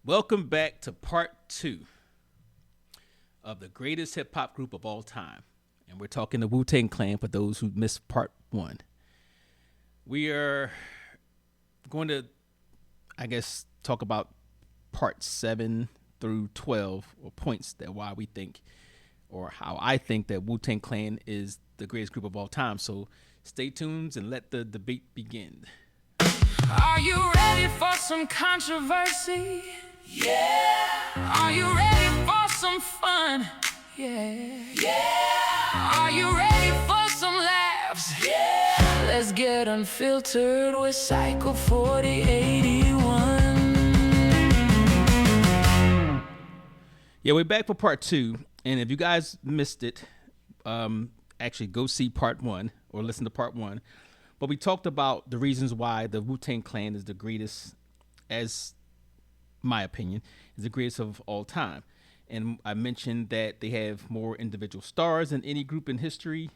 Welcome back to part two of the greatest hip hop group of all time. And we're talking the Wu-Tang Clan for those who missed part one. We are going to, talk about part 7 through 12, or points that why we think, or how I think that Wu-Tang Clan is the greatest group of all time. So stay tuned and let the debate begin. Are you ready for some controversy? Yeah. Are you ready for some fun? Yeah. Are you ready for some laughs? Yeah. Let's get unfiltered with Cycle 4081. Yeah, we're back for part 2. And if you guys missed it, actually go see part 1 or listen to part 1. But we talked about the reasons why the Wu-Tang Clan is the greatest, as my opinion, is the greatest of all time. And I mentioned that they have more individual stars than any group in history.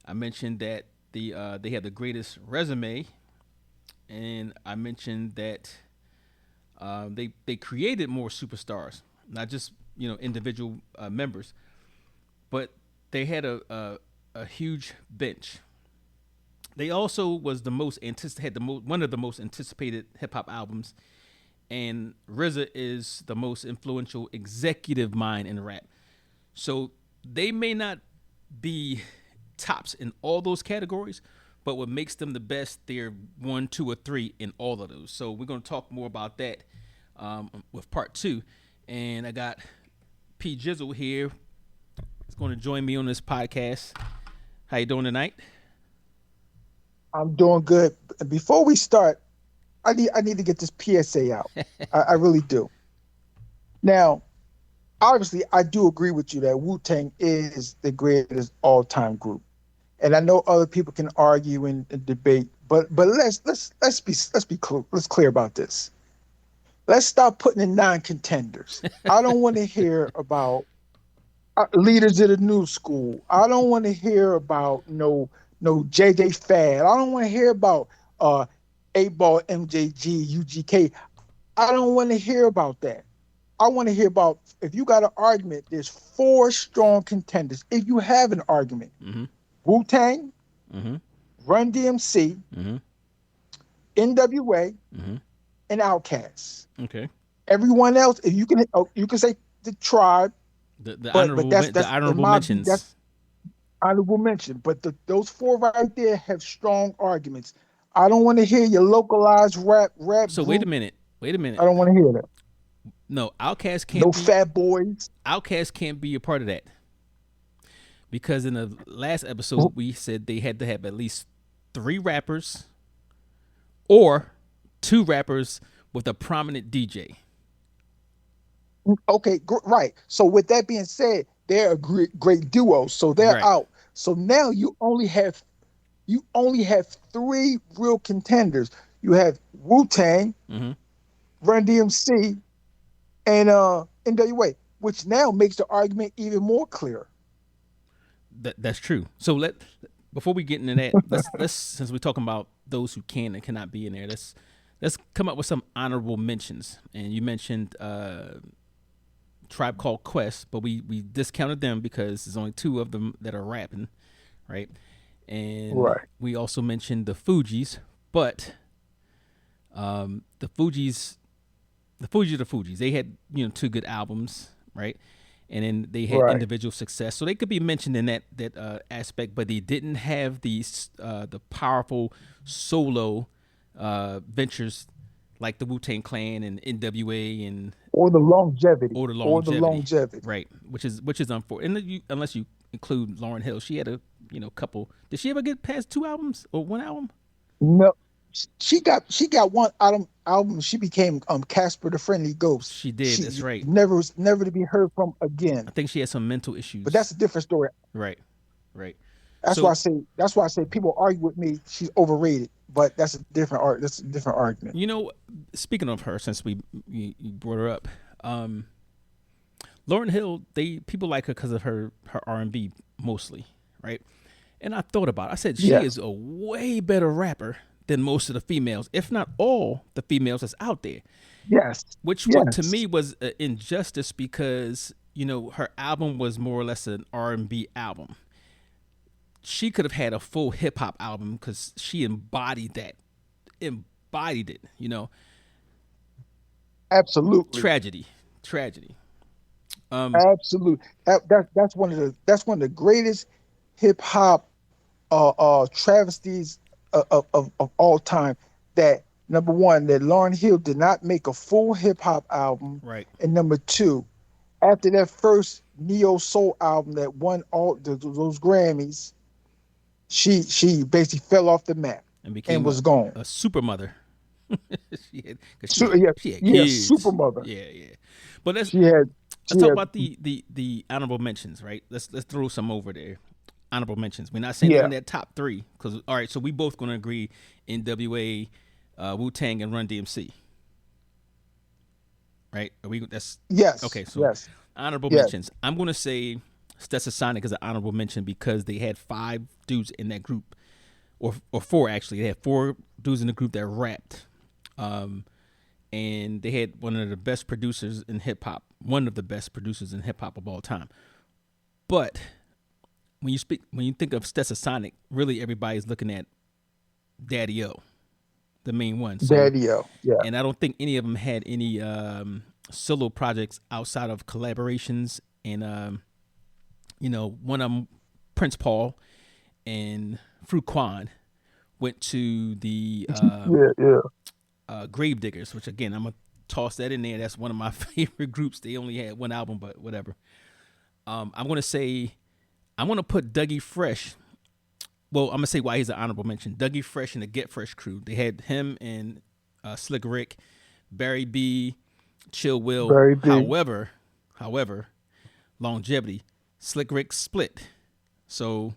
I mentioned that they have the greatest resume, and I mentioned that they created more superstars, not just individual members, but they had a huge bench. They also was the most one of the most anticipated hip hop albums, and RZA is the most influential executive mind in rap. So they may not be tops in all those categories, but what makes them the best, they're 1, 2, or 3 in all of those. So we're going to talk more about that with part 2, and I got P Jizzle here. He's going to join me on this podcast. How you doing tonight? I'm doing good. Before we start, I need to get this PSA out. I really do. Now, obviously, I do agree with you that Wu-Tang is the greatest all-time group, and I know other people can argue and debate, but let's clear about this. Let's stop putting in non-contenders. I don't want to hear about leaders of the new school. I don't want to hear about no JJ Fad. I don't want to hear about 8-Ball, MJG, UGK. I don't want to hear about that. I want to hear about, if you got an argument, there's 4 strong contenders. If you have an argument, Wu-Tang, Run DMC, NWA, and OutKast. Okay. Everyone else, if you can say the Tribe. The honorable mentions. That's honorable mention, but those 4 right there have strong arguments. I don't want to hear your localized rap. So group. wait a minute. I don't want to hear that. No, OutKast can't. No Fat Boys. OutKast can't be a part of that, because in the last episode we said they had to have at least 3 rappers or 2 rappers with a prominent DJ. Okay, right. So with that being said, they're a great duo, so they're out. So now you only have 3 real contenders. You have Wu-Tang, Run DMC, and NWA, which now makes the argument even more clear. That's true. So before we get into that, let's since we're talking about those who can and cannot be in there, let's come up with some honorable mentions. And you mentioned Tribe Called Quest, but we discounted them because there's only 2 of them that are rapping, right? And we also mentioned the Fugees, but the Fugees, they had 2 good albums, right? And then they had individual success, so they could be mentioned in that aspect, but they didn't have these the powerful solo ventures like the Wu-Tang Clan and NWA and the longevity, right? Which is unfortunate, unless you include Lauryn Hill. She had a couple. Did she ever get past 2 albums or 1 album? No, she got one album. She became Casper the Friendly Ghost. She did. That's right. Never to be heard from again. I think she had some mental issues, but that's a different story. Right. That's why I say people argue with me. She's overrated, but that's a different argument. Speaking of her, since you brought her up, Lauryn Hill, people like her because of her R&B mostly, right? And I thought about it. I said she is a way better rapper than most of the females, if not all the females that's out there. Yes. Which what to Yes. me was an injustice because her album was more or less an R&B album. She could have had a full hip hop album because she embodied it. Absolutely. Tragedy. Absolutely. That's one of the greatest hip hop travesties of all time. That number one, that Lauryn Hill did not make a full hip hop album, Right. and number two, after that first neo soul album that won all those Grammys, she basically fell off the map And became was gone. a super mother. she had Yeah, kids. super mother. Yeah. But let's She had talk about the honorable mentions, right? Let's throw some over there. Honorable mentions. We're not saying they're in that top three because all right. So we both going to agree NWA, Wu-Tang, and Run DMC. Right? Are we? That's yes. Okay. So yes. honorable mentions. I'm going to say Stetsasonic is an honorable mention because they had 5 dudes in that group, or 4 actually. They had 4 dudes in the group that rapped, and they had one of the best producers in hip hop, one of the best producers in hip hop of all time. But when you think of Stetsasonic, really everybody's looking at Daddy O, the main one. So, Daddy O, yeah. And I don't think any of them had any solo projects outside of collaborations. And one of them, Prince Paul and Fruquan, went to the Gravediggers, which again I'm gonna toss that in there. That's one of my favorite groups. They only had one album, but whatever. I'm gonna put Dougie Fresh. Well, I'm gonna say why he's an honorable mention. Dougie Fresh and the Get Fresh crew. They had him and Slick Rick, Barry B, Chill Will. Barry B. However, longevity. Slick Rick split, so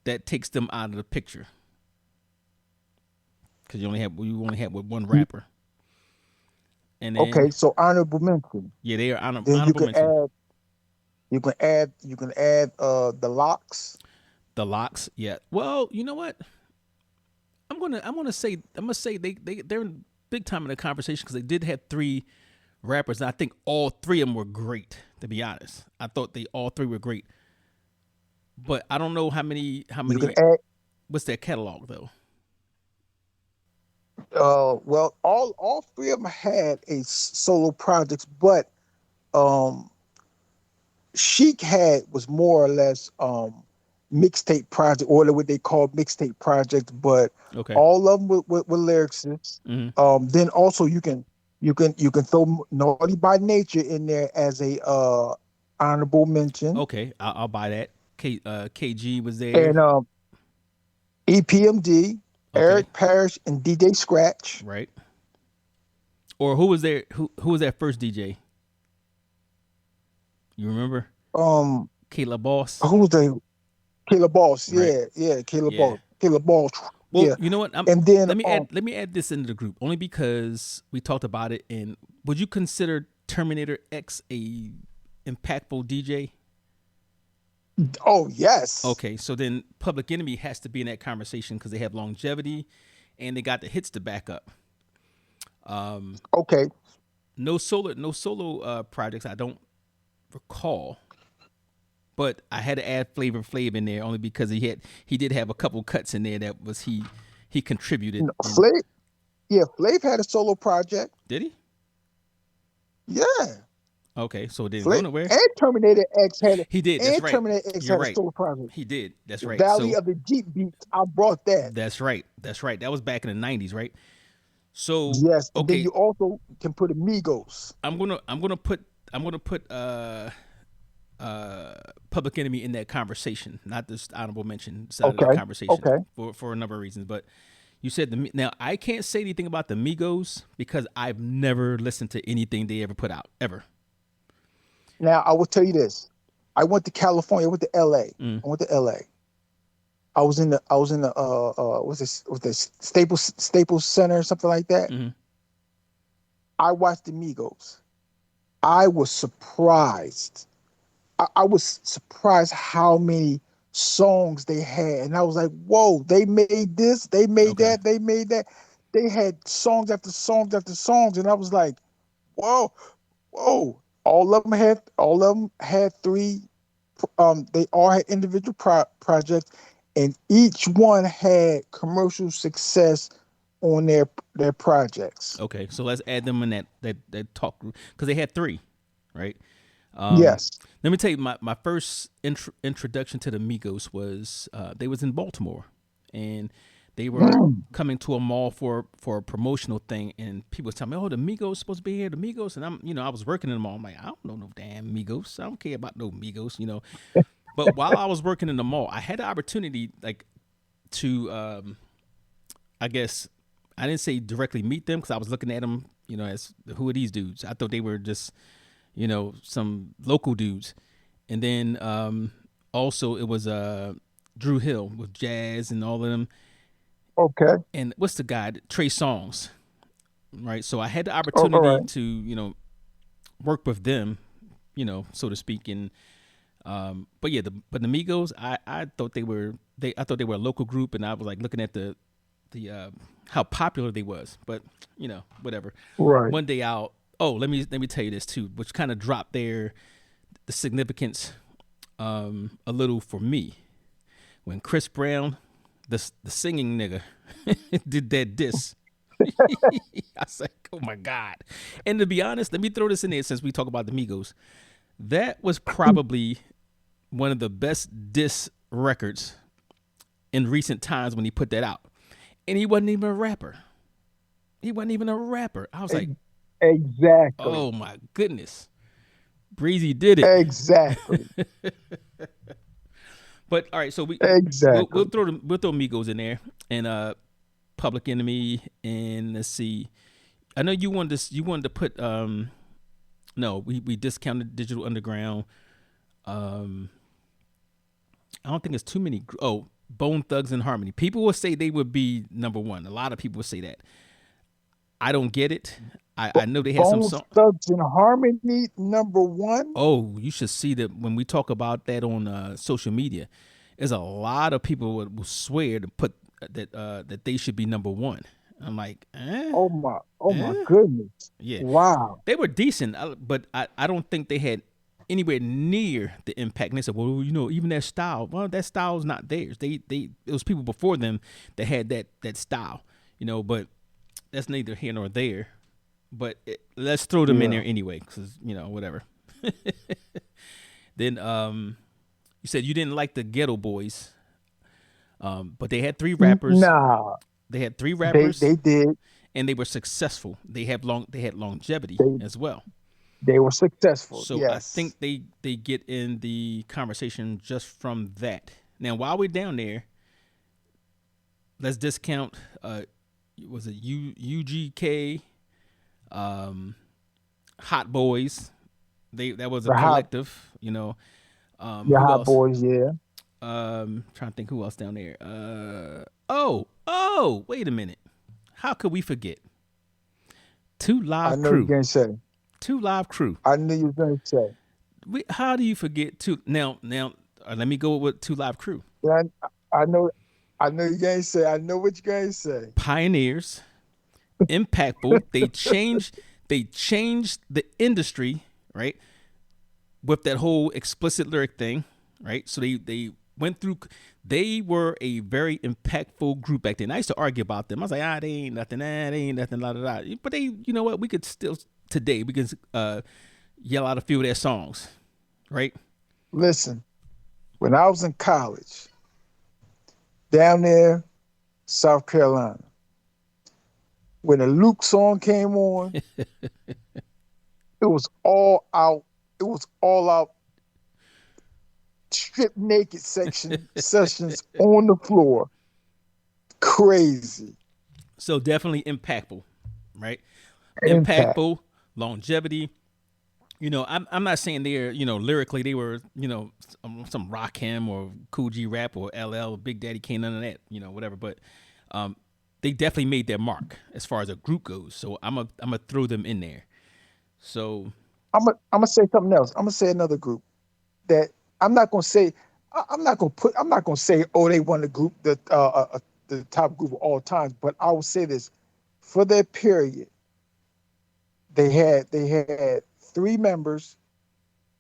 that takes them out of the picture because you only had with one rapper. And then, okay, so honorable mention. Yeah, they are honorable mention. You can add the Locks. The Locks, yeah. Well, you know what? I'm gonna say they're in big time in the conversation because they did have 3 rappers, and I think all 3 of them were great. To be honest, I thought all 3 were great, but I don't know how many. You can add, what's their catalog though? Well, all 3 of them had a solo projects, but Chic was more or less mixtape project, or what they call mixtape projects, but all of them were lyricists. Mm-hmm. Then also you can throw Naughty by Nature in there as a honorable mention. Okay, I'll buy that. KG was there, and EPMD, Eric Parrish, and DJ Scratch. Right. Or who was there? Who was that first DJ? You remember? Kayla Boss. Who was the Kayla Boss? Right. Yeah, Kayla Boss. Kayla Boss. Well, you know what? And then let me add this into the group only because we talked about it. And would you consider Terminator X a impactful DJ? Oh yes. Okay, so then Public Enemy has to be in that conversation because they have longevity, and they got the hits to back up. Okay. No solo projects I don't recall, but I had to add Flavor Flav in there only because he did have a couple cuts in there that was he contributed. Flav had a solo project. Did he? Yeah. Okay, so it didn't go nowhere. And Terminator X had he did. That's right. Terminator X You're had right. a solo project. He did. That's right. Valley of the Jeep Beats. I brought that. That's right. That was back in the 90s, right? So yes. And then you also can put Amigos. I'm gonna put Public Enemy in that conversation, not this honorable mention side of the conversation. For a number of reasons, but. You said now I can't say anything about the Migos because I've never listened to anything they ever put out ever. Now I will tell you this: I went to California. I went to L.A. I went to L.A. I was in the what's this? Was the Staples Center or something like that? Mm-hmm. I watched the Migos. I was surprised. I was surprised how many songs they had, and I was like, "Whoa! They made this, they made Okay. that, they made that." They had songs after songs after songs, and I was like, "Whoa, whoa!" All of them had three. They all had individual projects, and each one had commercial success on their projects. Okay. So let's add them in that talk because they had three, right? Um, Yes. Let me tell you, my first introduction to the Migos was they was in Baltimore, and they were coming to a mall for a promotional thing, and people was telling me, "Oh, the Migos supposed to be here, the Migos," and I was working in the mall. I'm like, I don't know no damn Migos. I don't care about no Migos. But while I was working in the mall, I had the opportunity like to, I guess I didn't say directly meet them because I was looking at them, as who are these dudes? I thought they were just some local dudes. And then also it was Drew Hill with Jazz and all of them. Okay. And what's the guy? Trey Songz, right? So I had the All opportunity right. to, work with them, so to speak. And but yeah, but the Migos, I thought I thought they were a local group, and I was like looking at the how popular they was. But whatever. Right. One day out. Oh, let me tell you this too, which kind of dropped the significance a little for me when Chris Brown, the singing nigga, did that diss. I said, "Oh my god!" And to be honest, let me throw this in there since we talk about the Migos. That was probably one of the best diss records in recent times when he put that out, and he wasn't even a rapper. He wasn't even a rapper. I was like, Exactly. "Oh my goodness." Breezy did it. Exactly. But all right, so we'll Exactly. throw Migos in there and Public Enemy, and let's see. I know you wanted to put no, we discounted Digital Underground. Um I don't think it's too many. Oh, Bone Thugs and Harmony. People will say they would be number one. A lot of people will say that. I don't get it. I know they had some Bones song. Thugs and Harmony #1. Oh, you should see that when we talk about that on social media. There's a lot of people will swear to put that they should be number one. I'm like, Oh my eh, goodness. yeah, Wow. they were decent, but I don't think they had anywhere near the impact. And they said, well, even that style. Well, that style is not theirs. It was people before them that had that style, But that's neither here nor there. But let's throw them in Yeah. there anyway, because whatever. Then you said you didn't like the Ghetto Boys, but they had three rappers. Nah, They had three they rappers, they did. and they were successful. They had longevity They as well. they were successful. So I Yes. think they get in the conversation just from that. Now, while we're down there, let's discount. Was it UGK, Hot Boys? That was a The hot collective. the Who hot else? boys, yeah. Trying to think who else down there. Oh, wait a minute. How could we forget? Two I Live know you're Crew. gonna say. Two Live Crew. I knew you were gonna say. How do you forget two? Now, let me go with Two Live Crew. Yeah, I know I know you're gonna say. I know what you're gonna say. Pioneers, impactful. They changed the industry, right? With that whole explicit lyric thing, right? So they went through. They were a very impactful group back then. I used to argue about them. I was like, they ain't nothing, they ain't nothing, la la la. But you know what? We could still today we can yell out a few of their songs, right? Listen, when I was in college, down there, South Carolina, when the Luke song came on, it was all out. It was all out strip naked sessions on the floor. Crazy. So definitely impactful, right? Impact. Impactful, longevity. I'm not saying they're lyrically they were some Rakim or Cool G Rap or LL Big Daddy Kane, none of that, whatever. But they definitely made their mark as far as a group goes. So I'm gonna throw them in there. So I'm gonna say something else. I'm gonna say another group that I'm not gonna say. I'm not gonna put. I'm not gonna say, oh, they won the top group of all times. But I will say this: for their period, they had three members,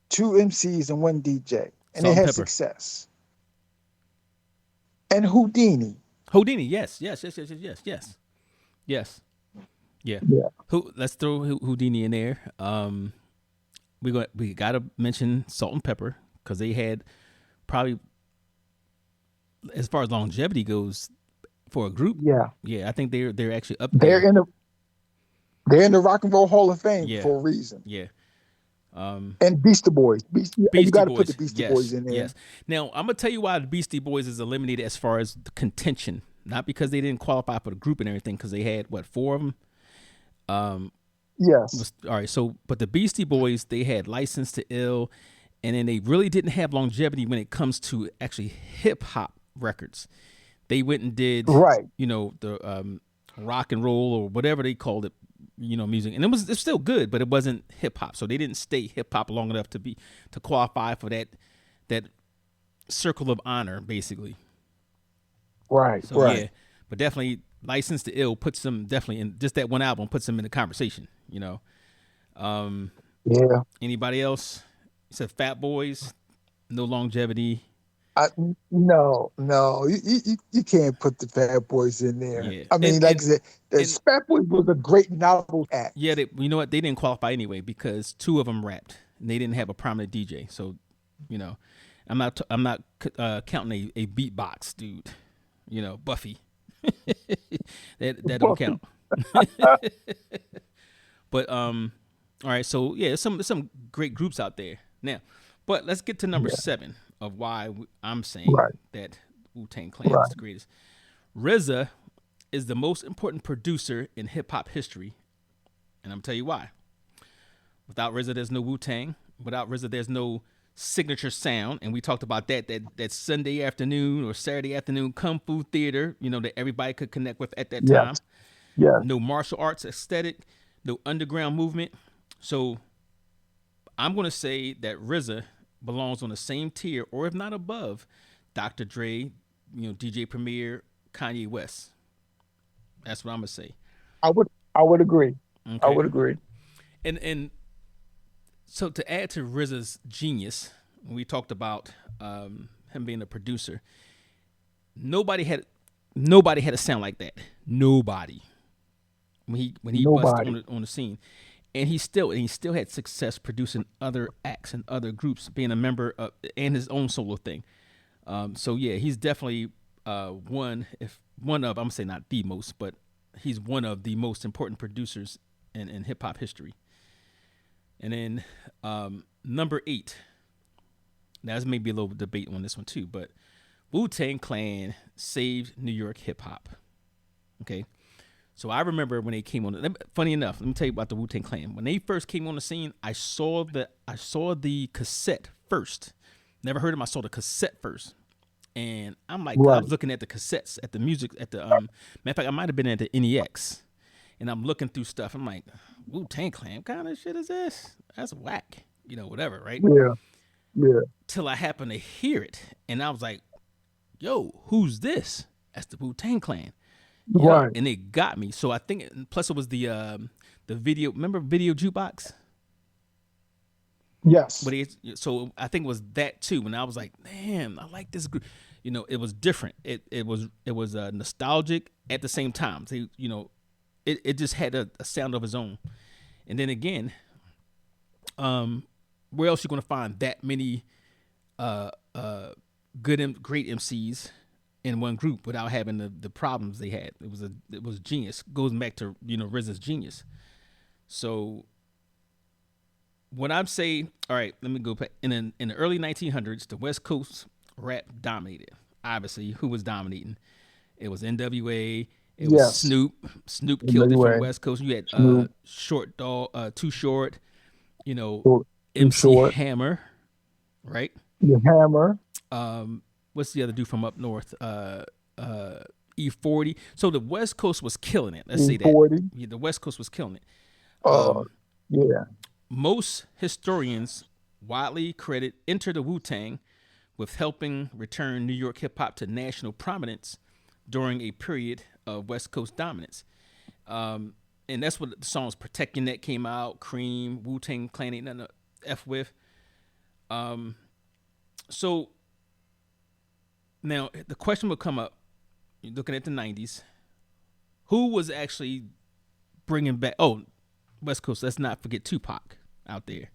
two MCs, and one DJ, and they Salt and had Pepper. success. And Houdini. Houdini, yes. Yeah. Yeah. Let's throw Houdini in there. We gotta mention Salt and Pepper because they had probably, as far as longevity goes, for a group. Yeah. Yeah, I think they're actually up They're there. they're in the Rock and Roll Hall of Fame Yeah. for a reason. Yeah. And Beastie Boys. You got to put the Beastie yes, Boys in there. Yes. Now I'm gonna tell you why the Beastie Boys is eliminated as far as the contention. Not because they didn't qualify for the group and everything, because they had four of them. Yes. All right. So, but the Beastie Boys, they had License to Ill, and then they really didn't have longevity when it comes to actually hip hop records. They went and did Right. the rock and roll or whatever they called it, music, and it's still good, but it wasn't hip hop. So they didn't stay hip hop long enough to qualify for that circle of honor, basically. Right. So right. yeah, but definitely License to Ill puts them definitely in, just that one album puts them in the conversation. Yeah. Anybody else? You said Fat Boys, no longevity. No, you can't put the Fat Boys in there. Yeah. I mean, like I said, the and- Fat Boys was a great novel act. Yeah, you know what? They didn't qualify anyway because two of them rapped and they didn't have a prominent DJ. So, I'm not counting a beatbox dude. Buffy. that don't count. But all right, so yeah, some great groups out there now. But let's get to number 7 of why I'm saying that Wu-Tang Clan is the greatest. RZA is the most important producer in hip hop history, and I'm tell you why. Without RZA, there's no Wu-Tang. Without RZA, there's no signature sound, and we talked about that Sunday afternoon or Saturday afternoon kung fu theater, that everybody could connect with at that time. Yeah. No martial arts aesthetic, no underground movement. So I'm going to say that RZA belongs on the same tier, or if not above, Dr. Dre, DJ Premier, Kanye West. That's what I'm going to say. I would agree. Okay. I would agree. And so to add to RZA's genius, we talked about him being a producer. Nobody had a sound like that. Nobody. When he busted on the scene, and he still had success producing other acts and other groups, being a member of and his own solo thing. So yeah, he's definitely one of, I'm gonna say not the most, but he's one of the most important producers in hip hop history. And then number 8. Now, there's maybe a little debate on this one too, but Wu-Tang Clan saved New York hip hop. Okay, so I remember when they came on. Funny enough, let me tell you about the Wu-Tang Clan. When they first came on the scene, I saw the cassette first. Never heard them. I saw the cassette first, and I'm like, I was looking at the cassettes, at the music, at the matter of fact, I might have been at the NEX. And I'm looking through stuff. I'm like, Wu-Tang Clan, what kind of shit is this? That's whack. Whatever, right? Yeah. Till I happened to hear it. And I was like, yo, who's this? That's the Wu-Tang Clan. Right. And it got me. So I think, plus it was the video, remember Video Jukebox? Yes. So I think it was that too. And I was like, damn, I like this group. It was different. It was nostalgic at the same time. So, it just had a sound of its own. And then again, where else you gonna find that many great MCs in one group without having the problems they had? It was genius. Goes back to RZA's genius. So when I'm saying, all right, let me go back. In the early 1900s, the West Coast rap dominated. Obviously, who was dominating? It was NWA. It was Snoop. Snoop killed it from West Coast. You had Short Dog, Too Short, MC Hammer, right? The Hammer. What's the other dude from up north? E40. So the West Coast was killing it. Let's say that. Yeah, the West Coast was killing it. Yeah. Most historians widely credit Enter the Wu-Tang with helping return New York hip hop to national prominence during a period of West Coast dominance. And that's what the songs "Protect Your Neck" came out. Cream, Wu-Tang Clan ain't nothing to f with. So now the question will come up. You're looking at the '90s. Who was actually bringing back? Oh, West Coast. Let's not forget Tupac out there.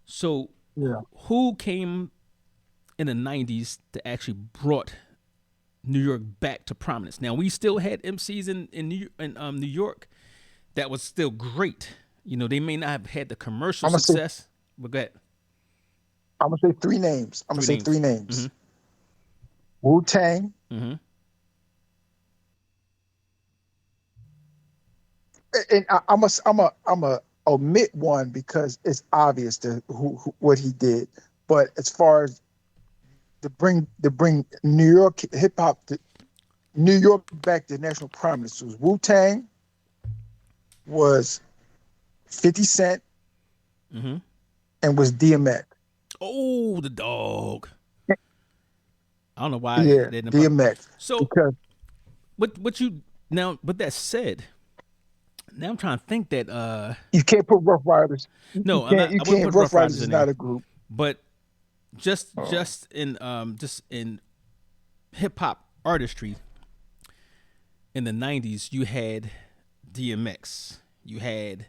So, Yeah. who came in the '90s that actually brought New York back to prominence? Now, we still had MCs in New York that was still great. You know, they may not have had the commercial success. But go ahead. I'm gonna say three names. Three names. Mm-hmm. Wu-Tang. Mm-hmm. And I'm a omit one because it's obvious who what he did. But as far as to bring New York hip hop to New York back to national prominence, was Wu-Tang, was 50 Cent, Mm-hmm. and was DMX. Oh, the dog. I don't know why. Yeah, they didn't DMX. So, because what you now? With that said, now I'm trying to think that. you can't put Rough Riders. No, You can't. I wouldn't put Rough Rough Riders Riders is in not there. a group. But just in hip hop artistry in the '90s, you had DMX, you had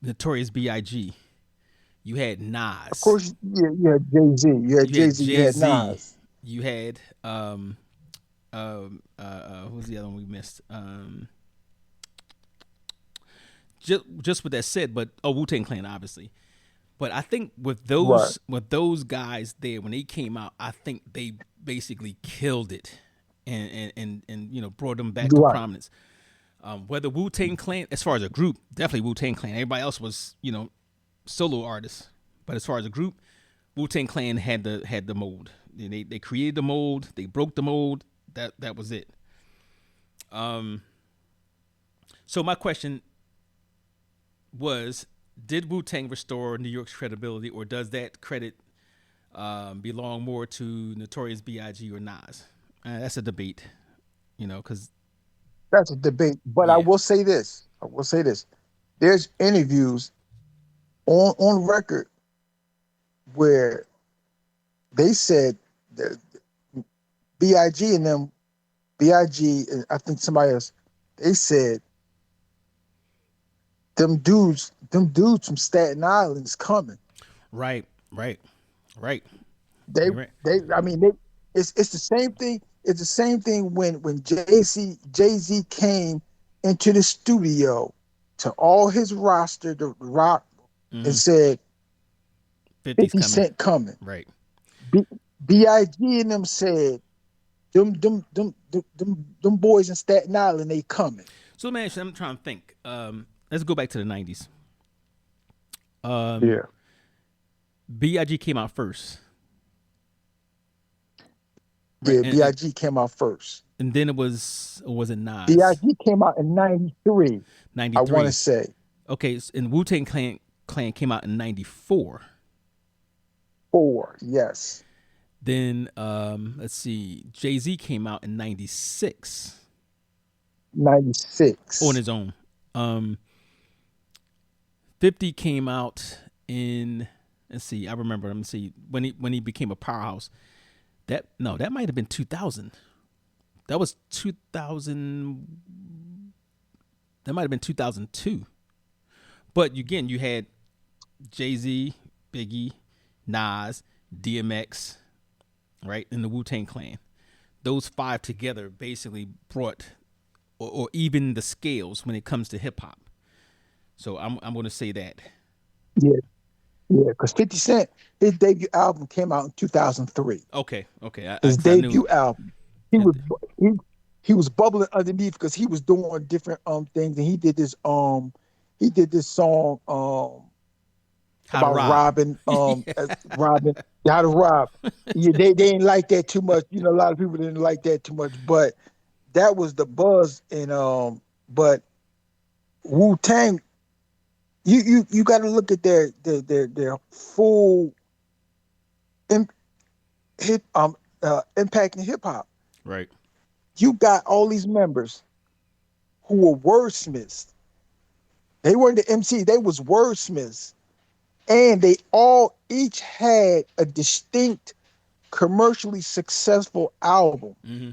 Notorious B.I.G., you had Nas. Of course, yeah, you had Jay-Z. You had Jay-Z. You had Nas. You had who's the other one we missed? Just with that said, but Wu-Tang Clan obviously. But I think with those guys there when they came out, I think they basically killed it and you know brought them back to prominence. Whether Wu-Tang Clan, as far as a group, definitely Wu-Tang Clan. Everybody else was solo artists, but as far as a group, Wu-Tang Clan had the mold. They created the mold. They broke the mold. That was it. So my question was, did Wu-Tang restore New York's credibility, or does that credit belong more to Notorious B.I.G. or Nas? That's a debate, because that's a debate. But I will say this. There's interviews on record where they said that B.I.G. and them, B.I.G. and I think somebody else, they said them dudes from Staten Island is coming. Right. I mean, it's the same thing. It's the same thing when Jay-Z came into the studio to all his roster, the rock, and said 50 Cent coming. Right. B.I.G. and them said them boys in Staten Island, they coming. So man, I'm trying to think. Let's go back to the '90s. Yeah. B.I.G. came out first. Right? Yeah, B.I.G. came out first. And then it was Nas? B.I.G. came out in 93. 93. I want to say. Okay, and Wu-Tang Clan came out in 94. 4, yes. Then let's see, Jay-Z came out in 96. 96. On his own. 50 came out in, let's see, I remember, let me see, when he became a powerhouse. That might have been 2000. That was 2000. That might have been 2002. But again, you had Jay-Z, Biggie, Nas, DMX, right, and the Wu-Tang Clan. Those 5 together basically brought or even the scales when it comes to hip hop. So I'm going to say that. Yeah, because 50 Cent, his debut album came out in 2003. Okay. His debut album. He was bubbling underneath because he was doing different things, and he did this song about robbing robbing how to rob. Yeah, they didn't like that too much. A lot of people didn't like that too much, but that was the buzz. And but Wu-Tang, you got to look at their full in hip impacting hip hop. Right. You got all these members who were wordsmiths. They weren't the MC, they was wordsmiths. And they all each had a distinct commercially successful album. Mm-hmm.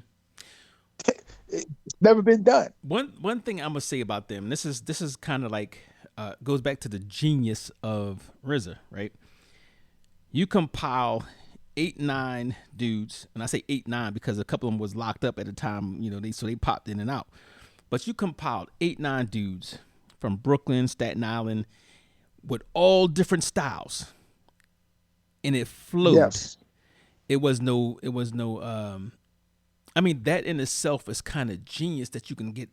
It's never been done. One thing I'm gonna say about them, this is kind of like goes back to the genius of RZA, right? You compile 8, 9 dudes, and I say 8, 9 because a couple of them was locked up at the time, they popped in and out. But you compiled 8, 9 dudes from Brooklyn, Staten Island, with all different styles, and it flowed. Yes. It was no. I mean, that in itself is kind of genius that you can get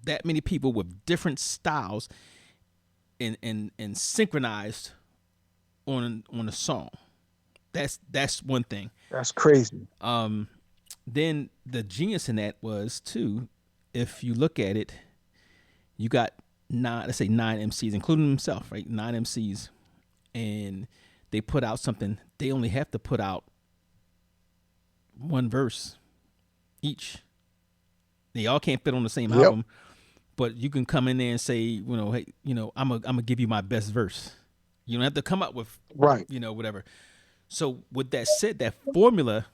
that many people with different styles and synchronized on a song. That's one thing. That's crazy. Then the genius in that was too, if you look at it, you got let's say 9 MCs, including himself, right? 9 MCs, and they put out something. They only have to put out one verse each. They all can't fit on the same album, but you can come in there and say, hey, I'm gonna give you my best verse. You don't have to come up with whatever. So with that said, that formula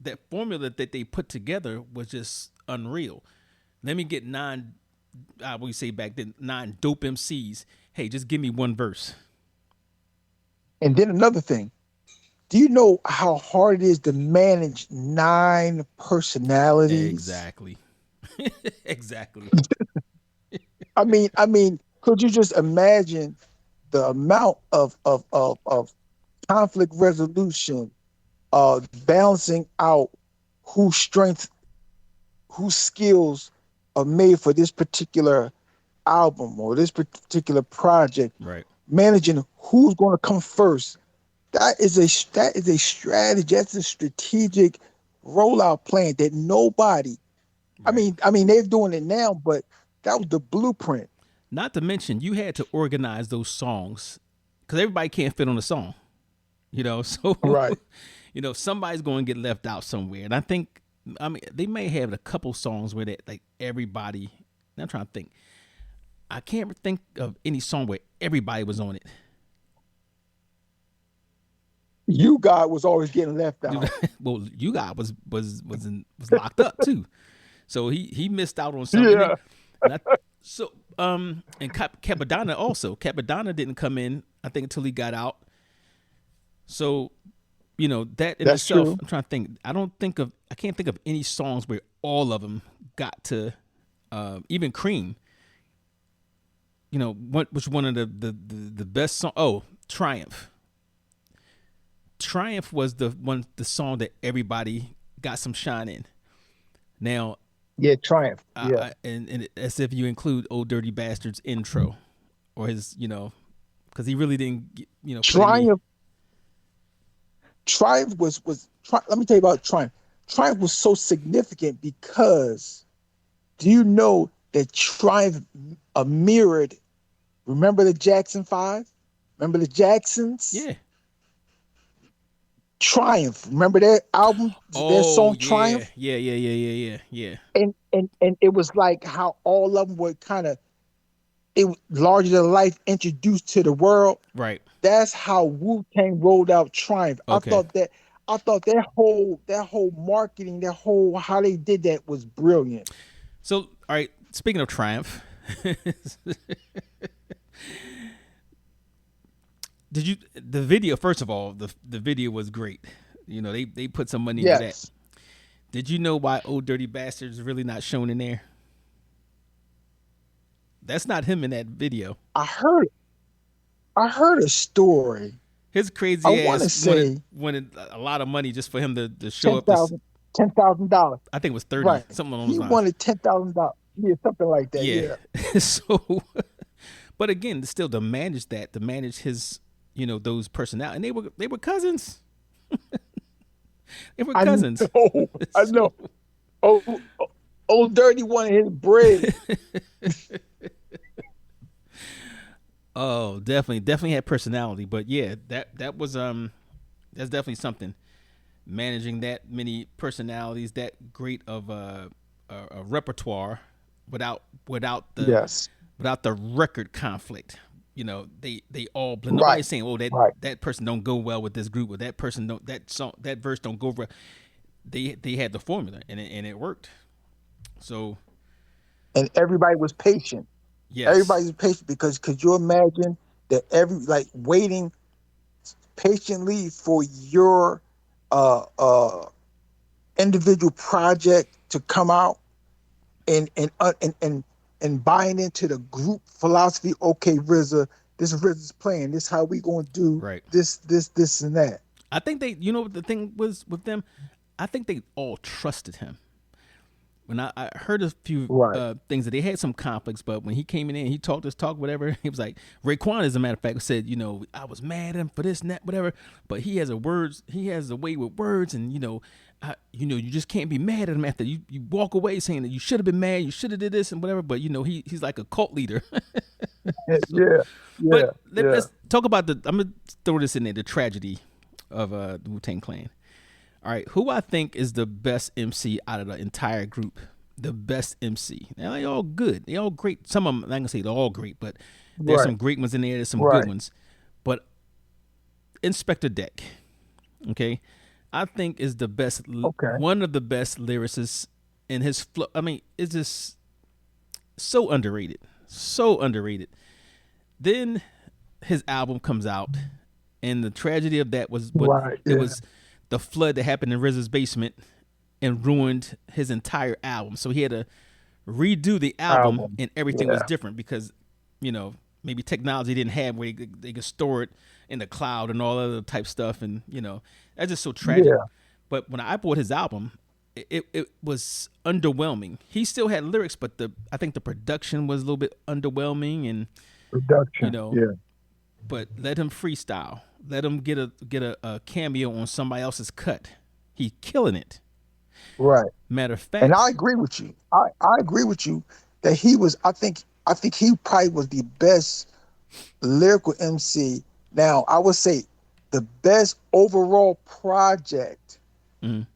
that they put together was just unreal. Let me get 9, I would say back then, 9 dope MCs. Hey, just give me one verse. And then another thing, do you know how hard it is to manage 9 personalities? Exactly. Exactly. I mean, could you just imagine the amount of conflict resolution, balancing out whose strength, whose skills are made for this particular album or this particular project, right? Managing who's going to come first. That is a strategy. That's a strategic rollout plan that nobody. Right. I mean, they're doing it now, but that was the blueprint. Not to mention, you had to organize those songs because everybody can't fit on a song, So right, somebody's going to get left out somewhere, and I think, they may have a couple songs where that like everybody. I'm trying to think. I can't think of any song where everybody was on it. You God was always getting left out. Well, you God was locked up too, so he missed out on something. Yeah. And Capadonna also. Capadonna didn't come in, I think, until he got out. So, that in That's itself, true. I'm trying to think. I can't think of any songs where all of them got to, even Cream. Which one of the best song? Oh, Triumph. Triumph was the song that everybody got some shine in. Now, yeah, Triumph. Yeah, and as if you include Old Dirty Bastard's intro, or his, because he really didn't, Triumph. Triumph was. Let me tell you about Triumph. Triumph was so significant because, do you know that Triumph mirrored? Remember the Jackson 5? Remember the Jacksons? Yeah. Triumph. Remember their album, their song Triumph? Yeah. And it was like how all of them were kind of larger than life, introduced to the world. Right. That's how Wu-Tang rolled out Triumph. Okay. I thought that whole marketing, how they did that was brilliant. So, all right, speaking of Triumph, the video, first of all, the video was great. They put some money into that. Did you know why Old Dirty Bastard is really not shown in there? That's not him in that video. I heard a story. His crazy ass wanted a lot of money just for him to show up. $10,000. I think it was 30, right. Something along those lines. He wanted $10,000. Yeah, something like that. Yeah. So, but again, still to manage his, those personnel, and they were cousins. They were cousins. I know. Old Dirty wanted his bread. Oh, definitely had personality, but yeah, that was that's definitely something. Managing that many personalities, that great of a repertoire, Yes. without the record conflict. They all blend. Right. Nobody's saying, "Oh, Right. that person don't go well with this group," or that person don't that verse don't go well. They had the formula, and it worked. So And everybody was patient. yes, Everybody was patient because could you imagine that waiting patiently for your uh uh individual project to come out and buying into the group philosophy. Okay, RZA, this RZA's playing. This how we gonna do right. this and that. I think they, you know, what the thing was with them. I think they all trusted him. When I heard a few Right. things that they had some conflicts, but when he came in and he talked his talk, whatever, he was like Raekwon, as a matter of fact, said, I was mad at him for this and that, whatever. But he has a way with words, and you just can't be mad at him after you walk away saying that you should have been mad, you should have did this and whatever. But he's like a cult leader. So, Yeah. Yeah. but Yeah. let's talk about I'm gonna throw this in there, the tragedy of the Wu-Tang Clan. All right, who I think is the best MC out of the entire group? The best MC. Now they all good. They all great. Some of them, I'm not gonna say they're all great, but there's Right. some great ones in there. There's some good Right. ones. But Inspector Deck, okay, I think is the best. Okay. One of the best lyricists in his flow. I mean, it's just so underrated. So underrated. Then his album comes out, and the tragedy of that was what Right. it Yeah. was the flood that happened in RZA's basement and ruined his entire album. So he had to redo the album, and everything was Yeah. different because, maybe technology didn't have where they could store it in the cloud and all other type stuff, and that's just so tragic. Yeah. But when I bought his album, it was underwhelming. He still had lyrics, but I think the production was a little bit underwhelming, and you Production. know, Yeah. but let him freestyle. Let him get a cameo on somebody else's cut. He's killing it. Right. Matter of And fact, I agree with you. I agree with you that he was. I think he probably was the best lyrical MC. Now I would say the best overall project Mhm.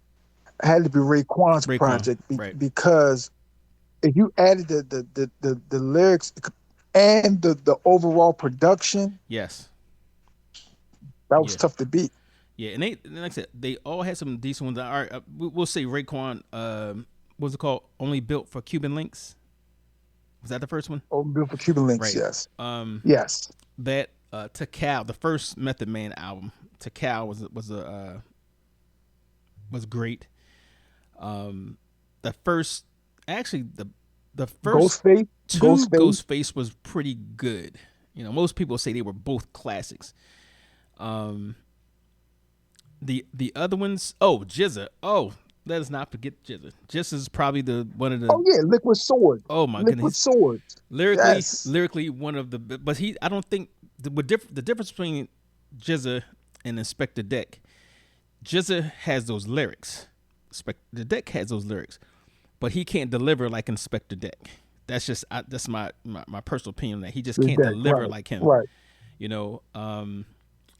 had to be Raekwon's Raekwon, project right? because if you added the lyrics and the overall production, Yes, that was yeah, tough to beat. yeah. And like I said, they all had some decent ones. All right, we'll say Raekwon. What's it called? Only built for Cuban links. Was that the first one? Oh, Bill for Cuban Links, Right. yes, yes, That Takal, the first Method Man album, Takal was great. The first, actually, the first Ghostface, two Ghostface, Ghostface was pretty good. Most people say they were both classics. The other ones, GZA. Oh, let us not forget GZA. GZA is probably one of the. oh yeah, Liquid Swords, Oh my Liquid goodness, Swords, yes, lyrically one of the. But I don't think the difference between GZA and Inspector Deck. GZA has those lyrics. The Deck has those lyrics, but he can't deliver like Inspector Deck. That's just that's my personal opinion that he just the can't deck, deliver right, like him. right, You know,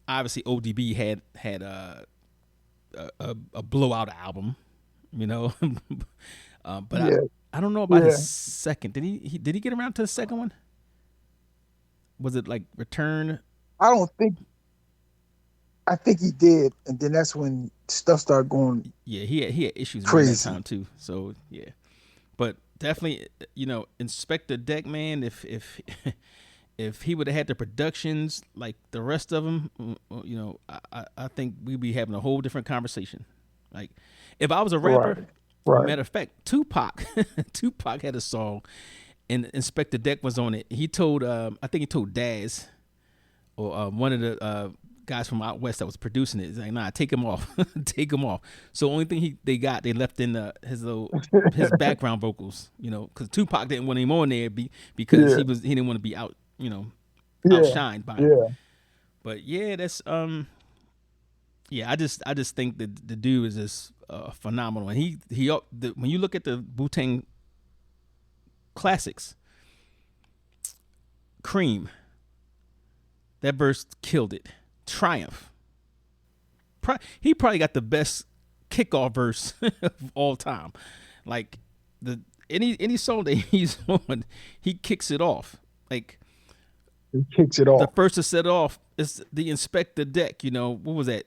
obviously ODB had a blowout album. You know, but yeah, I don't know about yeah. his second. Did he get around to the second one? Was it like Return? I don't think. I think he did, and then that's when stuff started going Yeah, he had issues around that crazy. time too. So yeah, but definitely, Inspector Deck, man. If he would have had the productions like the rest of them, I think we'd be having a whole different conversation. Like, if I was a rapper, Right, right. matter of fact, Tupac had a song, and Inspector Deck was on it. He told, I think he told Daz, or one of the guys from out west that was producing it. He's like, nah, take him off, take him off. So the only thing they left in his background vocals, because Tupac didn't want him on there because Yeah, he didn't want to be out, yeah, outshined by him. yeah. But yeah, that's yeah, I just think that the dude is just phenomenal, and when you look at the Wu-Tang classics, Cream, that verse killed it. Triumph, he probably got the best kickoff verse of all time. Like any song that he's on, he kicks it off. Like He kicks it the off. first to set off is the Inspector Deck. What was that?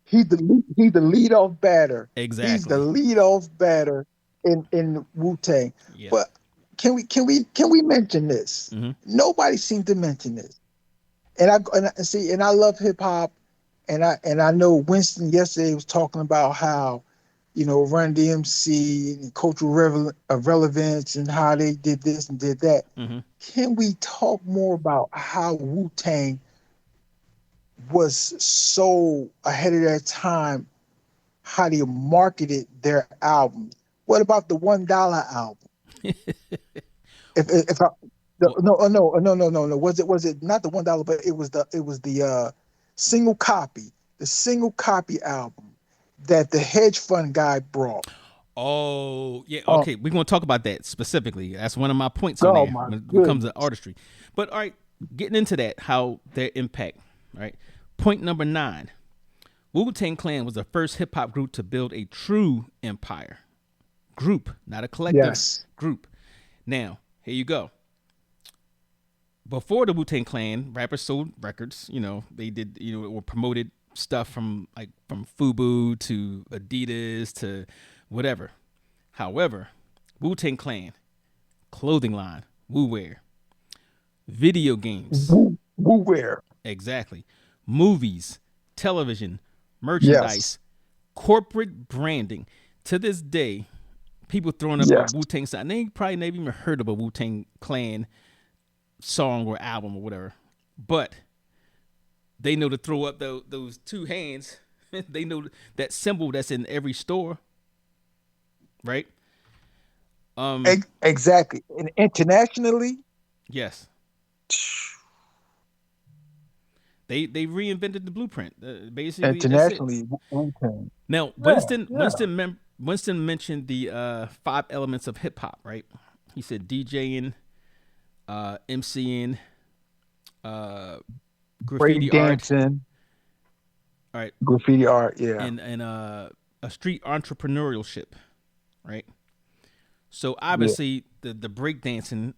He's the lead off batter. He's the Exactly. lead off batter in Wu-Tang. Yeah. But can we mention this? Mhm. Nobody seemed to mention this. And I love hip hop, and I know Winston yesterday was talking about how, Run DMC and cultural relevance and how they did this and did that. Mhm. Can we talk more about how Wu-Tang was so ahead of their time, how they marketed their albums? What about the $1 album? if I, Well, no. Was it not the $1, but it was the single copy album that the hedge fund guy brought. oh yeah. Okay, we're gonna talk about that specifically. That's one of my points on Oh there my when it comes to goodness. artistry. But all right, getting into that, how their impact. All right. Point number 9. Wu-Tang Clan was the first hip hop group to build a true empire. Group, not a collective. Yes. Group. Now, here you go. Before the Wu-Tang Clan, rappers sold records. They did, or promoted stuff from FUBU to Adidas to whatever. However, Wu-Tang Clan, clothing line, Wu Wear, video games, Wu-Wear. exactly, movies, television, merchandise, Yes. corporate branding. To this day, people throwing up Yes. a Wu-Tang sign. They probably never even heard of a Wu-Tang Clan song or album or whatever, but they know to throw up those two hands. They know that symbol that's in every store, right? Exactly. And internationally, Yes, they reinvented the blueprint. Basically, that's it. Wu-Tang. Now, Yeah, yeah. Winston mentioned the 5 elements of hip hop, right? He said DJing, MCing, Break graffiti art, dancing, all right, graffiti art, yeah. and a street entrepreneurship, right? So Yeah. obviously the breakdancing,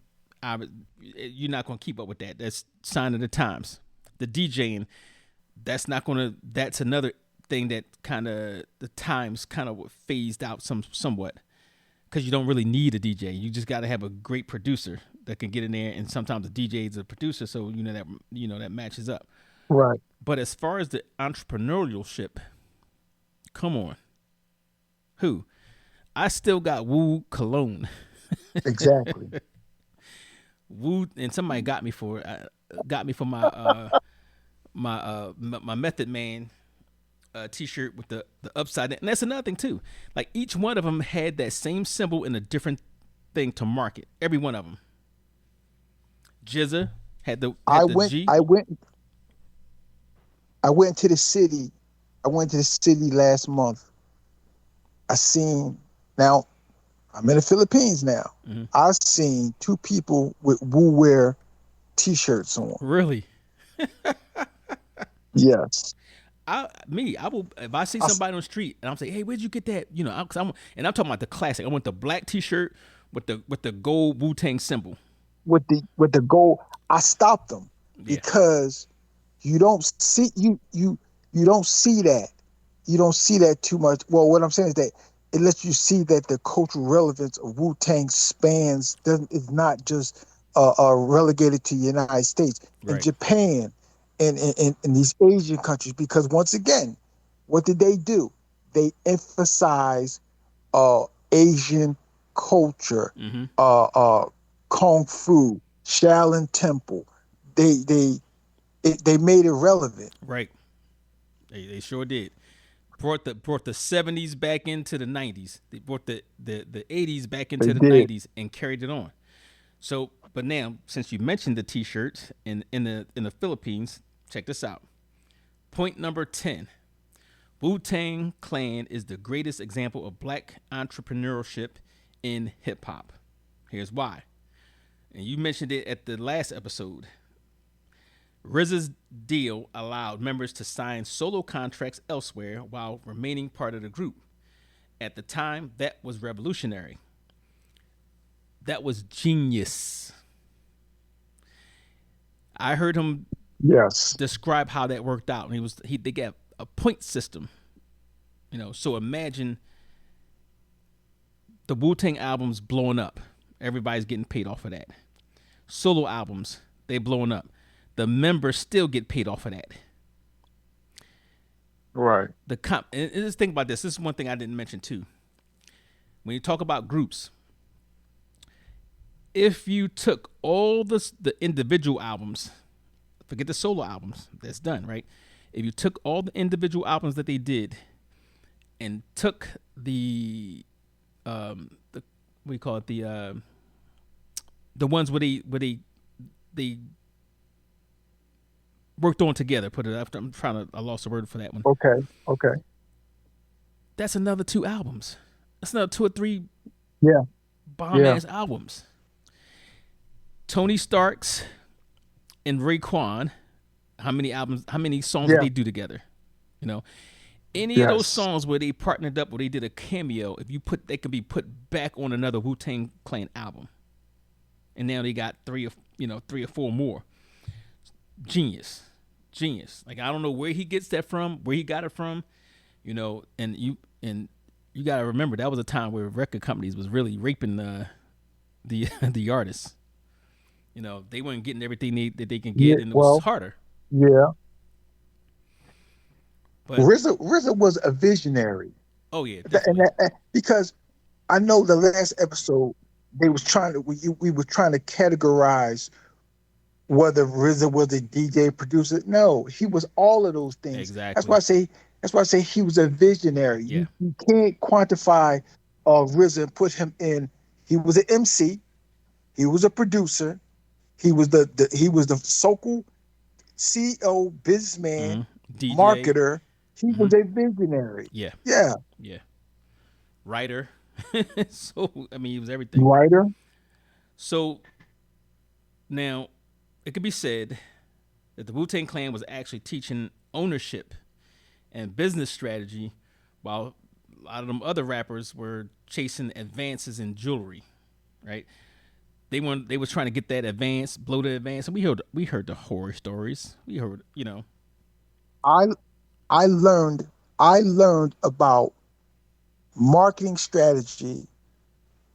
you're not gonna keep up with that. That's sign of the times. The DJing, that's another thing that kind of the times kind of phased out somewhat, because you don't really need a DJ. You just got to have a great producer that can get in there, and sometimes the DJ is a producer, so that matches up. Right. But as far as the entrepreneurship, come on, who? I still got Wu cologne. Exactly. Wu, and somebody got me for it. Got me for my my Method Man T-shirt with the upside down. And that's another thing too. Like each one of them had that same symbol in a different thing to market. Every one of them. Jizza had the G. I went to the city. I went to the city last month. Now I'm in the Philippines now. Mm-hmm. I've seen 2 people with Wu-Wear T-shirts on. Really? Yes. I will, if I see somebody on the street and I'm saying, hey, where'd you get that? And I'm talking about the classic. I want the black T-shirt with the gold Wu-Tang symbol. With the gold, I stopped them because you don't see that. You don't see that too much. Well, what I'm saying is that it lets you see that the cultural relevance of Wu-Tang is not just relegated to the United States and Japan and these Asian countries. Because once again, what did they do? They emphasize Asian culture, kung fu, Shaolin Temple. They made it relevant. Right. They sure did. Brought the 70s back into the 90s. They brought the 80s back into the 90s and carried it on. So, but now since you mentioned the T-shirts in the Philippines, check this out. Point number 10. Wu-Tang Clan is the greatest example of black entrepreneurship in hip hop. Here's why. And you mentioned it at the last episode. RZA's deal allowed members to sign solo contracts elsewhere while remaining part of the group. At the time, that was revolutionary. That was genius. I heard him Yes. describe how that worked out, and they got a point system. So imagine the Wu-Tang albums blowing up. Everybody's getting paid off of that. Solo albums, they blowing up. The members still get paid off of that. Right. And just think about this. This is one thing I didn't mention too. When you talk about groups, if you took all the individual albums, forget the solo albums, that's done, right? If you took all the individual albums that they did and took the what do you call it, the ones where they worked on together, put it up. I lost the word for that one. Okay. That's another 2 albums. That's another 2 or 3 Yeah. bomb ass albums. Tony Starks and Raekwon, how many songs did they do together? Any of those songs where they partnered up, where they did a cameo, they could be put back on another Wu-Tang Clan album. And now they got 3 or 4 more. Genius. Like, I don't know where he gets that from, where he got it from, and you got to remember that was a time where record companies was really raping the artists. They weren't getting everything that they can get, and it was harder. Yeah. But RZA was a visionary. Oh yeah, because I know the last episode we were trying to categorize whether RZA was a DJ producer. No, he was all of those things. Exactly. That's why I say he was a visionary. Yeah. You can't quantify RZA and put him in. He was an MC. He was a producer. He was the so-called CEO, businessman, DJ, marketer. He was a visionary. Yeah. Writer. So he was everything. Writer. So now it could be said that the Wu-Tang Clan was actually teaching ownership and business strategy, while a lot of them other rappers were chasing advances in jewelry, right? They was trying to get that advance, blow the advance, and we heard the horror stories. We heard, I learned about marketing strategy,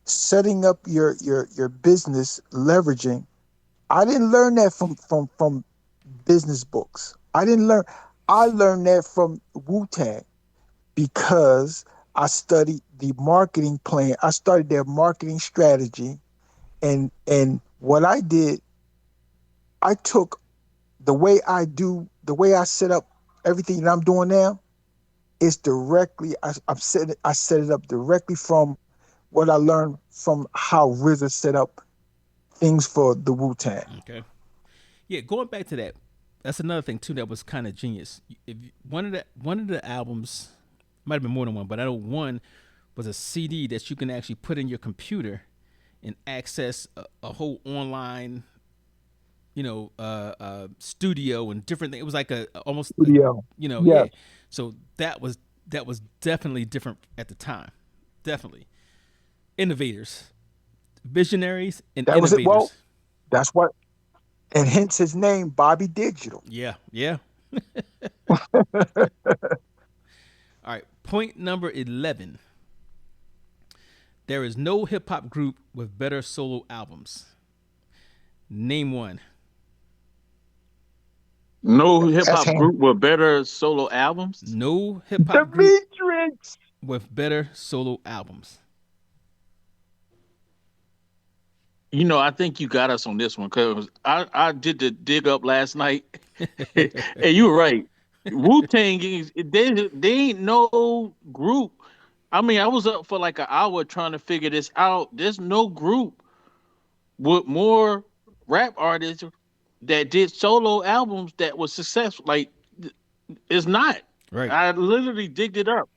setting up your business, leveraging. I didn't learn that from business books. I learned that from Wu-Tang because I studied the marketing plan. I studied their marketing strategy, and what I did, I took the way I set up everything that I'm doing now is directly. I set it up directly from what I learned from how RZA set up things for the Wu-Tang. Okay. Yeah, going back to that, that's another thing too that was kind of genius. One of the albums, might have been more than one, but I know one was a CD that you can actually put in your computer and access a whole online, studio and different things. It was like almost Studio. Yeah. So that was definitely different at the time. Definitely innovators, visionaries, and That was innovators. it. Well, that's what, and hence his name, Bobby Digital. Yeah. All right, point number 11. There is no hip hop group with better solo albums. Name one. No hip hop group with better solo albums. No hip hop group with better solo albums. I think you got us on this one because I did the dig up last night, and you were right. Wu-Tang, they ain't no group. I was up for like an hour trying to figure this out. There's no group with more rap artists that did solo albums that was successful. Like, it's not. Right. I literally digged it up.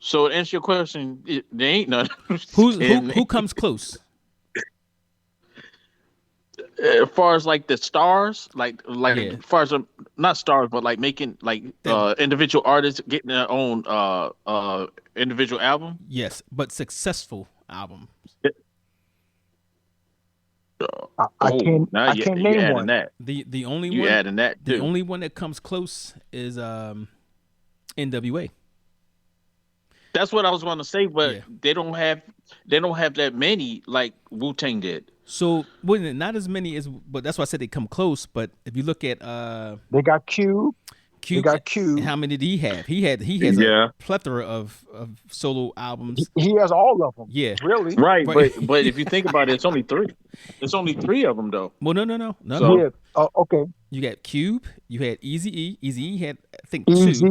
So to answer your question, there ain't none. Who comes close? as far as like the stars, Yeah. as far as not stars, but like making like That individual artists getting their own individual album. yes, but successful album. Oh, now I you can't you name adding one. that. The only You one adding that the too. only one that comes close is NWA. That's what I was going to say, but Yeah. they don't have that many like Wu Tang did. So well, not as many as, but that's why I said they come close. But if you look at They got Cube. They Cube, got and Cube. how many did he have? He has a Yeah. plethora of solo albums. He has all of them. Yeah, Really? Right, right. but if you think about it, it's only three. It's only three of them though. Well, no. So Yeah. Okay. You got Cube. You had Easy E. Easy E had I think two. Easy.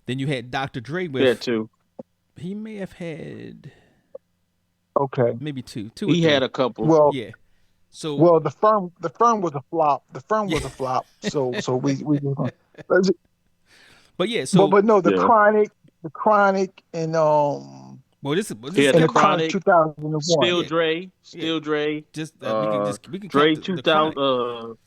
Then you had Dr. Dre yeah, with two. he may have had Okay. maybe two or He three. had a couple. Well, Yeah. So well, the firm was a flop. The firm was a flop. So we just gonna, but yeah. So but no, Yeah. the chronic, well, this He is had and the the chronic Chronic, 2001. Still yeah, Dre, yeah. Still Dre, Just uh, we can count Dre the 2000. chronic.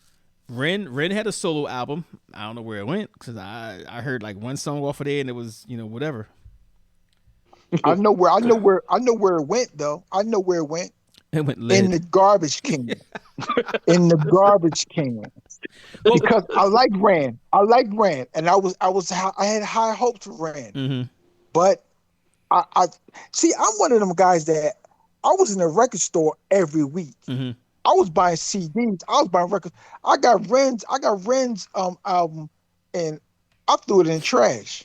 Ren had a solo album. I don't know where it went because I heard like one song off of there and it was whatever. I know where it went though. I know where it went. It went In lead. the garbage can. In the garbage can. Because I like Rand. And I had high hopes for Rand. Mm-hmm. But I see I'm one of them guys that I was in a record store every week. Mm-hmm. I was buying CDs. I was buying records. I got Ren's album and I threw it in the trash.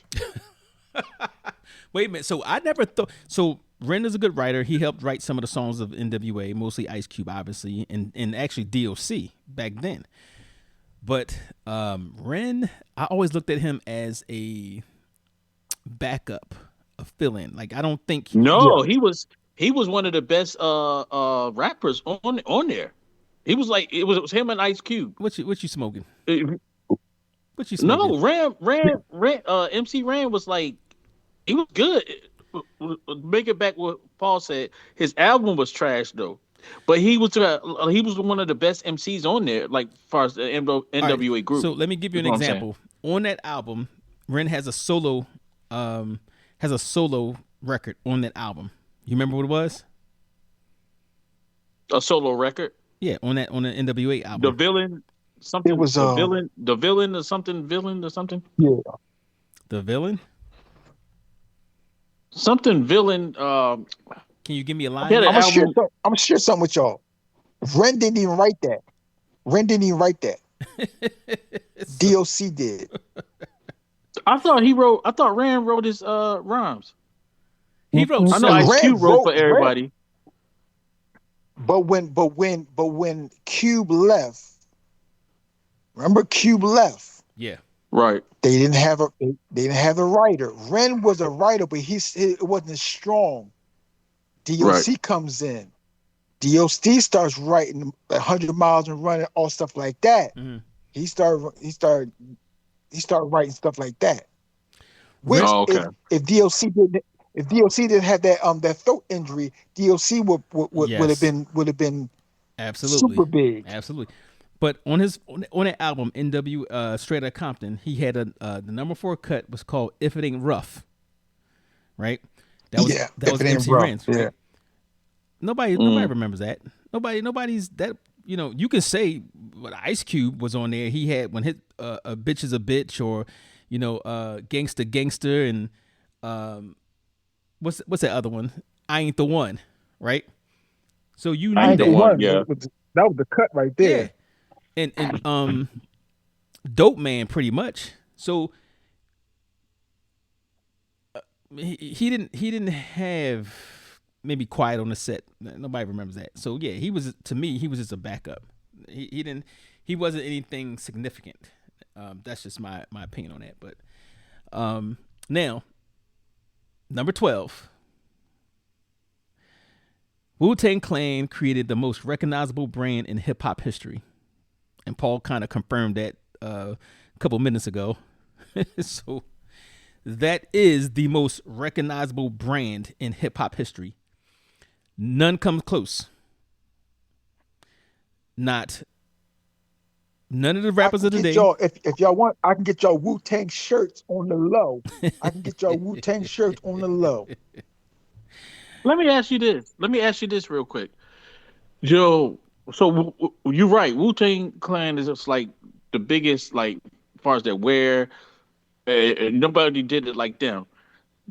Wait a minute. So I never thought. So Ren is a good writer. He helped write some of the songs of NWA, mostly Ice Cube, obviously, and actually DOC back then. But Ren, I always looked at him as a backup, a fill-in. Like I don't think. No, he was one of the best rappers on there. He was like it was him and Ice Cube. What you smoking? Uh, What you smoking? No, MC Ran was like he was good. Make it back what Paul said. His album was trash though, but he was one of the best MCs on there. Like as far as the NWA All right, group. so let me give you an That's what I'm example. On that album, Ren has a solo record on that album. You remember what it was? A solo record. Yeah, on the NWA album. The villain, something. It was the villain or something. Villain or something. yeah. The Villain. Something villain. Can you give me a line? Yeah, I'm album- gonna share something with y'all. Ren didn't even write that. DOC did. I thought Rand wrote his rhymes. He wrote. I know some. Ice Rand Cube wrote for wrote- everybody. But when Cube left, remember Cube left. Yeah. Right. They didn't have a writer. Ren was a writer, but it wasn't strong. DOC comes in. DOC starts writing 100 miles and running, all stuff like that. Mm-hmm. He started writing stuff like that. Which okay. if DOC didn't have that throat injury, DOC would have been Absolutely. super big. Absolutely. But on that album, NW Straight Outta Compton, he had the number 4 cut was called "If It Ain't Rough," right? That was If It Ain't MC Rough, Ren's, right? yeah. Nobody remembers that. Nobody's that. You can say what Ice Cube was on there. He had when hit a bitch is a bitch, or gangster gangster, and what's that other one? I ain't the one, right? So you I knew ain't the that. one. yeah. That was the cut right there. Yeah. And Dope Man pretty much. So he didn't have maybe Quiet on the Set. Nobody remembers that. So yeah, he was just a backup. He wasn't anything significant. That's just my opinion on that. But now number 12. Wu-Tang Clan created the most recognizable brand in hip-hop history. And Paul kind of confirmed that a couple minutes ago. So that is the most recognizable brand in hip-hop history. None comes close. Not None of the I rappers can of get today. y'all if y'all want. I can get y'all Wu-Tang shirts on the low. I can get y'all Wu-Tang shirts on the low. Let me ask you this. Let me ask you this real quick, Joe. So you're right. Wu Tang Clan is just like the biggest, like as far as their wear. Nobody did it like them.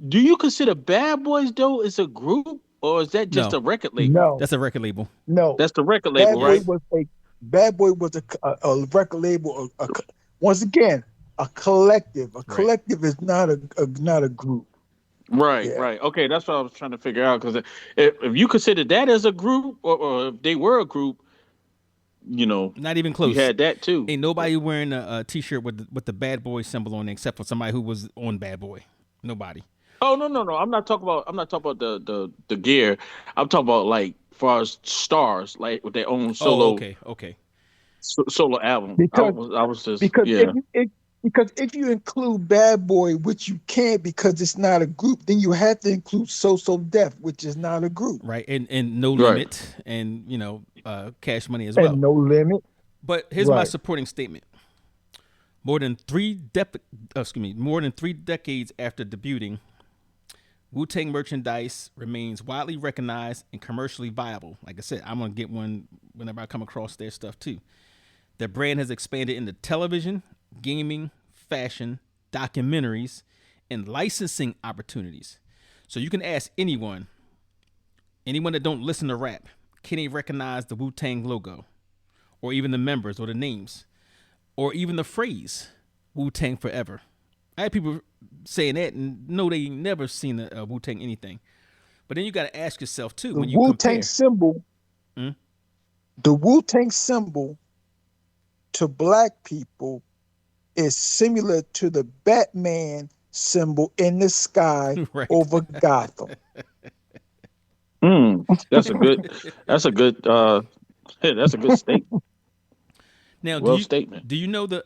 Do you consider Bad Boys though as a group, or is that just No, a record label? No, that's a record label. no. That's the record label, Bad Boy Yes. right? was a Bad Boy was a record label. Once again, a collective. A Right. collective is not a group. Right, Yeah. right. Okay, that's what I was trying to figure out. Because if you consider that as a group, or if they were a group, you know, Not even you close. had that too. Ain't But nobody wearing a t-shirt with the Bad Boy symbol on it except for somebody who was on Bad Boy. Nobody. oh no, no, no. I'm not talking about the gear. I'm talking about like far as stars, like with their own Oh, solo okay, okay. solo album. Because I was just because yeah. if you include Bad Boy, which you can't because it's not a group, then you have to include So Def, which is not a group, Right, and No Right. Limit, and Cash Money as and well. No Limit. But here's my Right. supporting statement. More than 3 decades after debuting, Wu-Tang merchandise remains widely recognized and commercially viable. Like I said, I'm gonna get one whenever I come across their stuff too. Their brand has expanded into television, gaming, fashion, documentaries, and licensing opportunities. So you can ask anyone that don't listen to rap, can they recognize the Wu-Tang logo, or even the members or the names, or even the phrase Wu-Tang Forever? I had people saying that and know they never seen a Wu-Tang anything. But then you got to ask yourself too The when you Wu Tang compare. symbol, Hmm? the Wu Tang symbol to black people is similar to the Batman symbol in the sky Right. over Gotham. That's a good. That's a good. That's a good statement. Now, Well statement. do you know the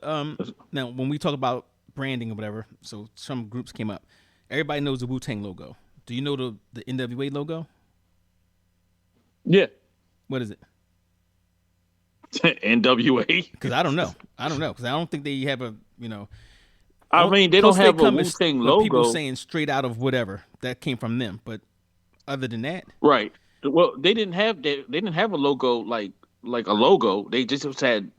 now when we talk about branding or whatever, so some groups came up. Everybody knows the Wu-Tang logo. Do you know the NWA logo? Yeah. What is it? NWA. Because I don't know. Because I don't think they have a I mean, they don't close they have a come Wu is Tang when people logo, saying straight out of whatever that came from them. But other than that, right? Well, they didn't have that. They didn't have a logo like a logo. They just had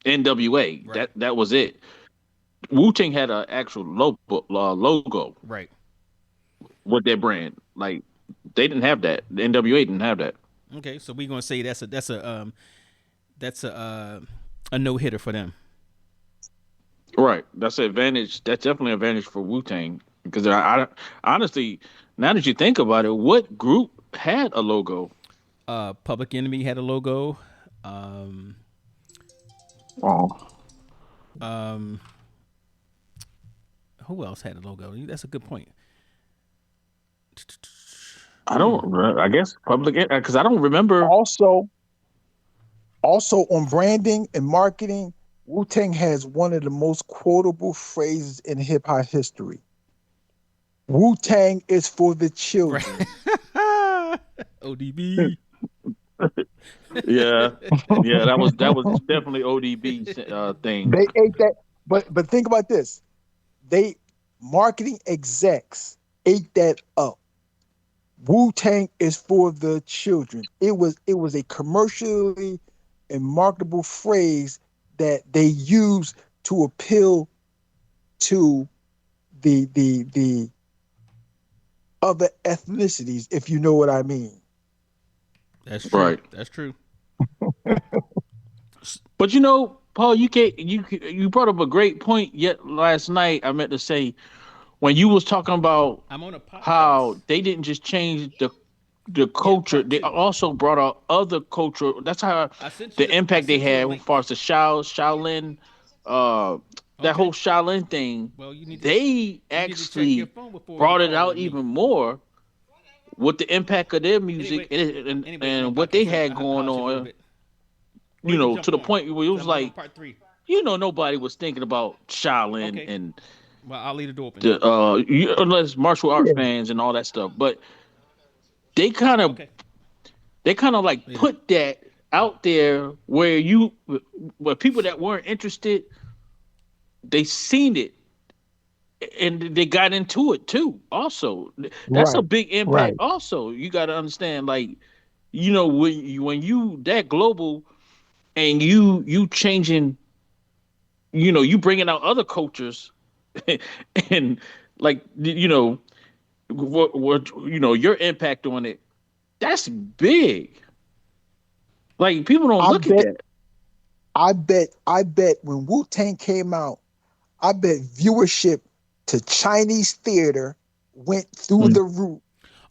NWA. right, That was it. Wu Tang had an actual logo right. with their brand. Like they didn't have that. The NWA didn't have that. Okay, so we're gonna say that's a no hitter for them. Right. That's an advantage. That's definitely an advantage for Wu Tang because honestly, now that you think about it, what group had a logo? Public Enemy had a logo. Um, Oh, um, who else had a logo? That's a good point. I don't. I guess public because I don't remember. Also, also on branding and marketing, Wu Tang has one of the most quotable phrases in hip hop history. Wu Tang is for the Right. children. ODB. Yeah, yeah, that was definitely ODB thing. They ate that, but think about this. They marketing execs ate that up. Wu Tang is for the children. It was a commercially and marketable phrase that they used to appeal to the other ethnicities, if you know what I mean. That's true. Right. That's true. But you know, Paul, you brought up a great point. Yet last night, I meant to say when you was talking about I'm on a podcast. how they didn't just change the Yeah, culture, part they two. also brought out other culture. That's how I sent you the I impact they sent you a had as link. far as the Shaolin, that Okay. whole Shaolin thing. Well, They you need to check your actually phone before you brought it call out in me. even more with the impact of their music Anyway, I'm on a and what they podcast. had I'll going holler at you a little on. bit. Or you can To jump the on. point where it 'Cause was I'm on like, part 3. nobody was thinking about Shaolin Okay. and Well, I'll leave the door open. unless martial arts Yeah. fans and all that stuff. But they kind of Okay. like Later. put that out there where people that weren't interested, they seen it and they got into it too. Also, that's a Right. big impact. Right. Also, you got to understand, like, when you that global and you changing, you bringing out other cultures, and like what your impact on it. That's big. Like people don't I look at bet. that. I bet when Wu Tang came out, I bet viewership to Chinese theater went through Mm. the roof.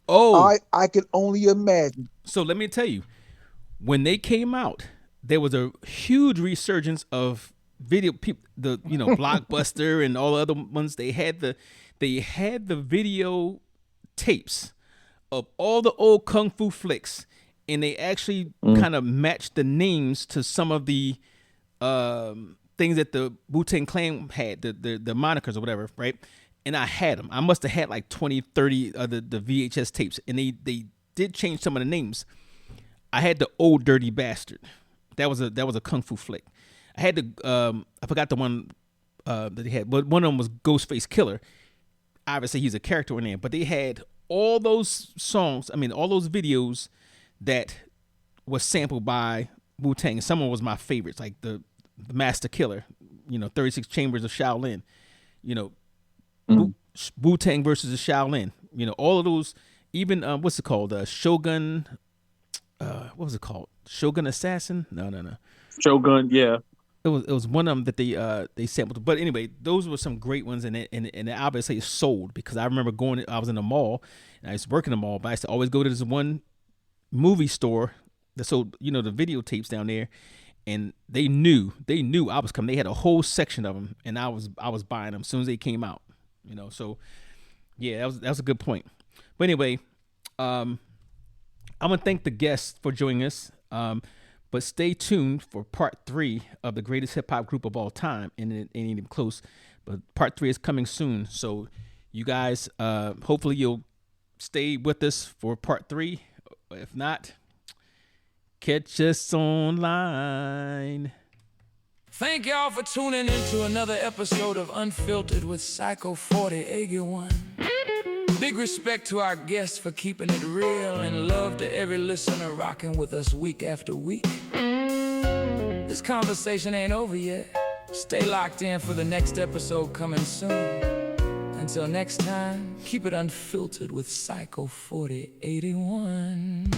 Oh, I can only imagine. so let me tell you, when they came out, there was a huge resurgence of video people, the Blockbuster and all the other ones. They had the video tapes of all the old kung fu flicks, and they actually Mm. kind of matched the names to some of the things that the Wu-Tang Clan had, the monikers or whatever, right? And I had them. I must have had like 20, 30 of the VHS tapes, and they did change some of the names. I had the Old Dirty Bastard. That was a kung fu flick. I had the I forgot the one that they had, but one of them was Ghostface Killer. Obviously, he's a character in there, but they had all those songs. I mean, all those videos that was sampled by Wu Tang. Some of them was my favorites, like the Master Killer, 36 Chambers of Shaolin, you know, Mm. Wu Tang versus the Shaolin, all of those. Even what's it called? Shogun. What was it called? Shogun Assassin? No. Shogun, yeah. It was one of them that they sampled. But anyway, those were some great ones, and it obviously sold because I remember I was in the mall, and I used to work in the mall, but I used to always go to this one movie store that sold the videotapes down there, and they knew I was coming. They had a whole section of them, and I was buying them as soon as they came out. So yeah, that was a good point. But anyway, I'm gonna thank the guests for joining us. But stay tuned for part 3 of the greatest hip hop group of all time, and it ain't even close. But part 3 is coming soon, so you guys, hopefully you'll stay with us for part 3. If not, catch us online. Thank y'all for tuning in to another episode of Unfiltered with Psycho 4081. Big respect to our guests for keeping it real, and love to every listener rocking with us week after week. This conversation ain't over yet. Stay locked in for the next episode coming soon. Until next time, keep it unfiltered with Psycho 4081.